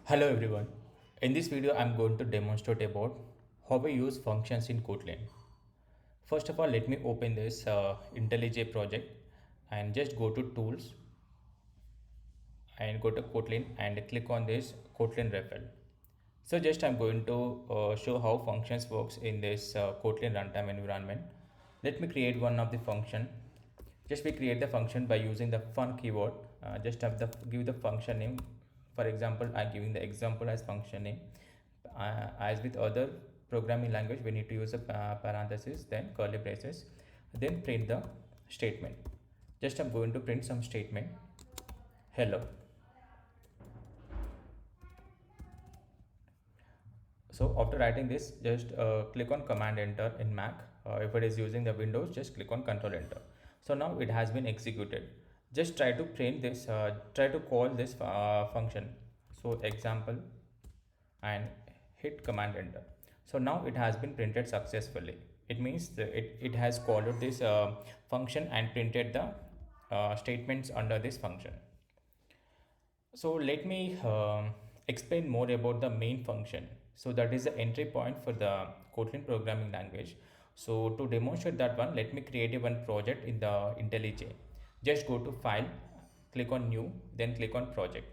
Hello everyone. In this video, I'm going to demonstrate about how we use functions in Kotlin. First of all, let me open this IntelliJ project and just go to Tools and go to Kotlin and click on this Kotlin referral. So just I'm going to show how functions works in this Kotlin runtime environment. Let me create one of the function. Just we create the function by using the fun keyword. Just have the give the function name. For example, I'm giving the example as function name. As with other programming language, we need to use a parenthesis, then curly braces, then print the statement. Just I'm going to print some statement. Hello. So after writing this, just click on Command Enter in Mac. If it is using the Windows, just click on Control Enter. So now it has been executed. Just try to print this, try to call this function. So example and hit Command Enter. So now it has been printed successfully. It means it has called this function and printed the statements under this function. So let me explain more about the main function. So that is the entry point for the Kotlin programming language. So to demonstrate that one, let me create a one project in the IntelliJ. Just go to File, click on New, then click on Project.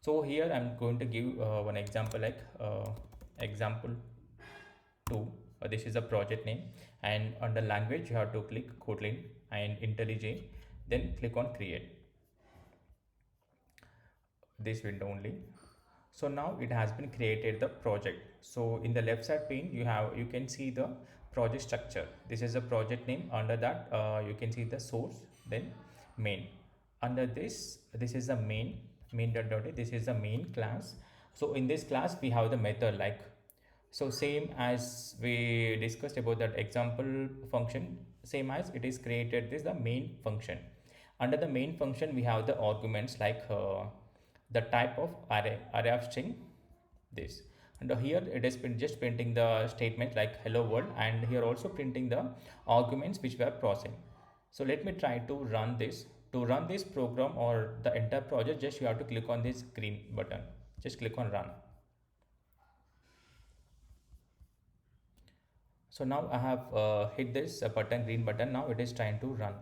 So here I'm going to give one example like example 2. This is a project name, and under language you have to click Kotlin and IntelliJ, then click on Create. This window only. So now it has been created the project. So in the left side pane you can see the project structure. This is a project name. Under that you can see the source, then main. Under this is the main.dot. This is the main class. So in this class we have the method like, so same as we discussed about that example function, same as it is created this the main function. Under the main function we have the arguments like the type of array of string this, and here it is just printing the statement like hello world, and here also printing the arguments which we are processing. So let me try to run this. To run this program or the entire project, just you have to click on this green button, just click on run. So now I have hit this button, green button. Now it is trying to run.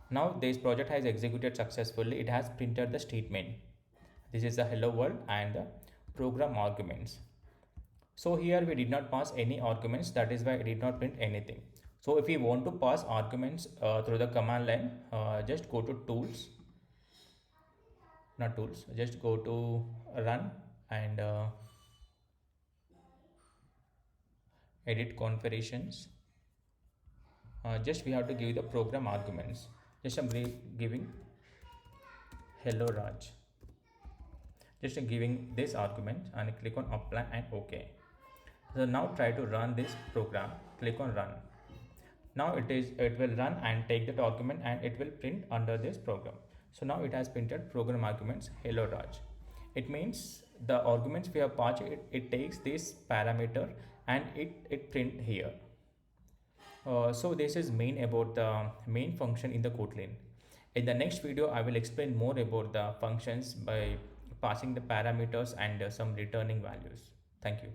Now this project has executed successfully. It has printed the statement. This is the hello world and the program arguments. So here we did not pass any arguments, that is why I did not print anything. So if we want to pass arguments through the command line, just go to tools, not tools, just go to run and edit configurations. Just we have to give the program arguments. Just I'm giving hello Raj. Just giving this argument and click on apply and OK. So now try to run this program, click on run. Now it will run and take that argument and it will print under this program. So now it has printed program arguments hello Raj. It means the arguments we have passed, it takes this parameter and it print here. So this is main about the main function in the Kotlin. In the next video, I will explain more about the functions by passing the parameters and some returning values. Thank you.